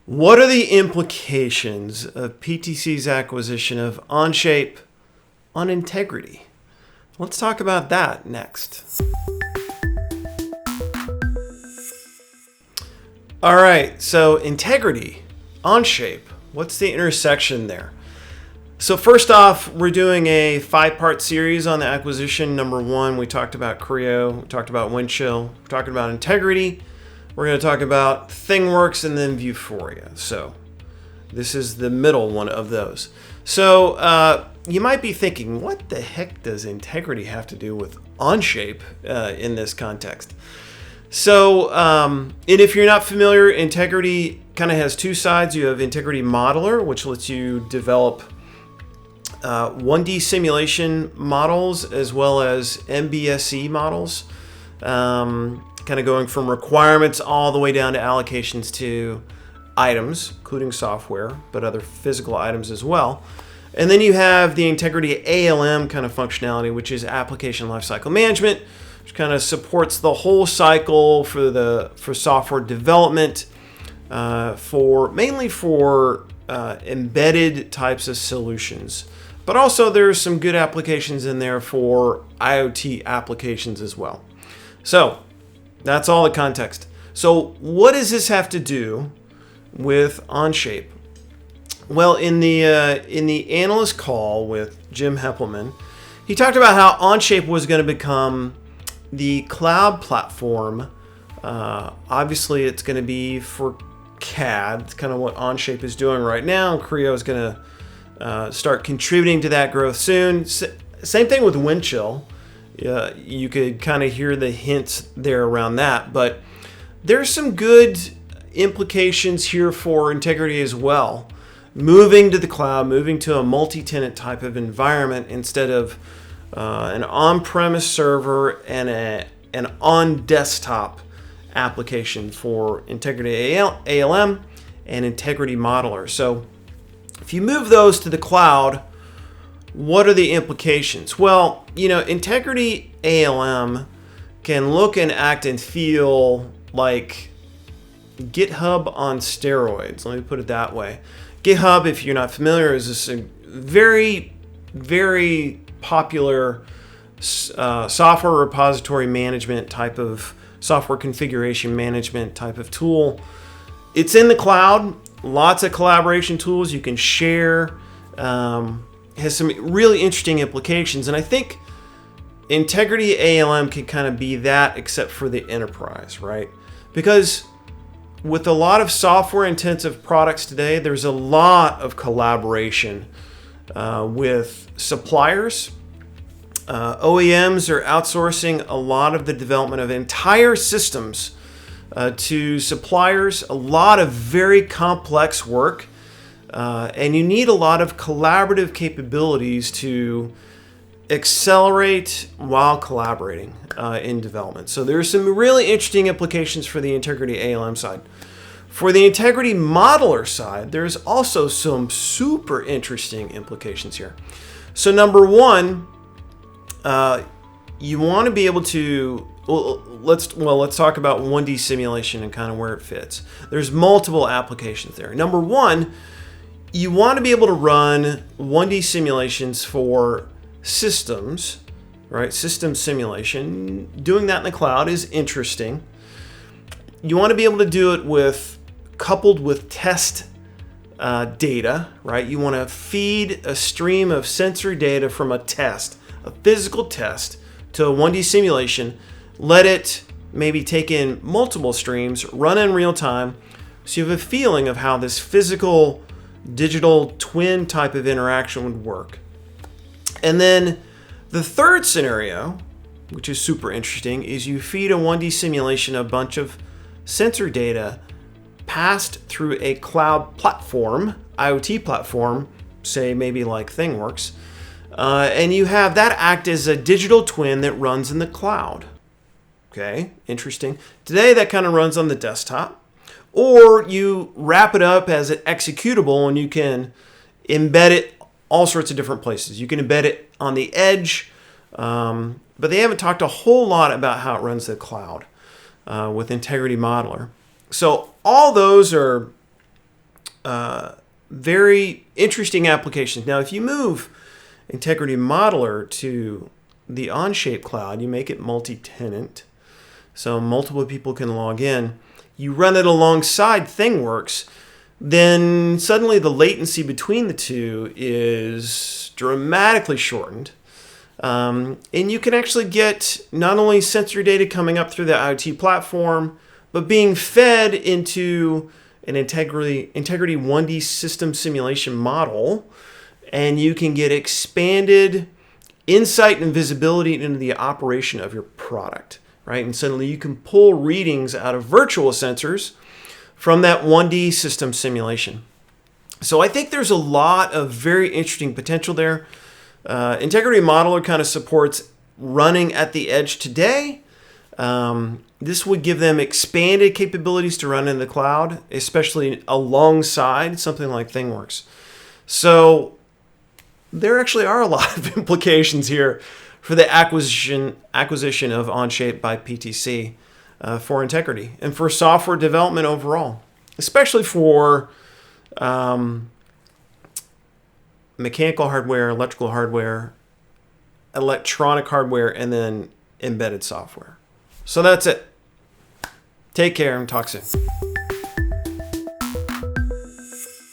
What are the implications of PTC's acquisition of Onshape on integrity? Let's talk about that next. All right, so integrity, Onshape, what's the intersection there? So first off, we're doing a 5-part series on the acquisition. Number 1, we talked about Creo, we talked about Windchill, we're talking about integrity. We're going to talk about ThingWorx and then Vuforia. So this is the middle one of those. So you might be thinking, what the heck does integrity have to do with Onshape in this context? So, and if you're not familiar, integrity kind of has two sides. You have Integrity Modeler, which lets you develop 1D simulation models as well as MBSE models. Kind of going from requirements all the way down to allocations to items, including software, but other physical items as well. And then you have the Integrity ALM kind of functionality, which is application lifecycle management, which kind of supports the whole cycle for software development, mainly for embedded types of solutions. But also there's some good applications in there for IoT applications as well. So that's all the context. So what does this have to do with Onshape? Well, in the analyst call with Jim Heppelman, he talked about how Onshape was going to become the cloud platform. Obviously, it's going to be for CAD. It's kind of what Onshape is doing right now. Creo is going to start contributing to that growth soon. Same thing with Windchill. You could kind of hear the hints there around that, but there's some good implications here for integrity as well. Moving to the cloud, moving to a multi-tenant type of environment instead of an on-premise server and an on-desktop application for Integrity ALM and Integrity Modeler. So if you move those to the cloud, what are the implications? Well, Integrity ALM can look and act and feel like GitHub on steroids. Let me put it that way. GitHub, if you're not familiar, is this a very, very popular software repository management type of software configuration management type of tool. It's in the cloud. Lots of collaboration tools you can share. Has some really interesting implications, and I think Integrity ALM can kind of be that, except for the enterprise, right? Because with a lot of software-intensive products today, there's a lot of collaboration with suppliers. OEMs are outsourcing a lot of the development of entire systems to suppliers, a lot of very complex work. And you need a lot of collaborative capabilities to accelerate while collaborating in development. So there's some really interesting implications for the Integrity ALM side. For the Integrity Modeler side, there's also some super interesting implications here. So number 1, you want to be able to let's talk about 1D simulation and kind of where it fits. There's multiple applications there. Number 1, you want to be able to run 1D simulations for systems, right? System simulation. Doing that in the cloud is interesting. You want to be able to do it coupled with test data, right? You want to feed a stream of sensory data from a physical test, to a 1D simulation. Let it maybe take in multiple streams, run in real time, so you have a feeling of how this physical digital twin type of interaction would work. And then the third scenario, which is super interesting, is you feed a 1D simulation a bunch of sensor data passed through a cloud platform, IoT platform, say maybe like ThingWorx, and you have that act as a digital twin that runs in the cloud. Okay, interesting. Today that kind of runs on the desktop. Or you wrap it up as an executable and you can embed it all sorts of different places. You can embed it on the edge, but they haven't talked a whole lot about how it runs the cloud with Integrity Modeler. So all those are very interesting applications. Now, if you move Integrity Modeler to the Onshape cloud, you make it multi-tenant, so multiple people can log in. You run it alongside ThingWorx, then suddenly the latency between the two is dramatically shortened. And you can actually get not only sensor data coming up through the IoT platform, but being fed into an Integrity 1D system simulation model, and you can get expanded insight and visibility into the operation of your product, right? And suddenly you can pull readings out of virtual sensors from that 1D system simulation. So I think there's a lot of very interesting potential there. Integrity Modeler kind of supports running at the edge today. This would give them expanded capabilities to run in the cloud, especially alongside something like ThingWorx. So there actually are a lot of implications here for the acquisition of Onshape by PTC for Integrity and for software development overall, especially for mechanical hardware, electrical hardware, electronic hardware, and then embedded software. So that's it. Take care and talk soon.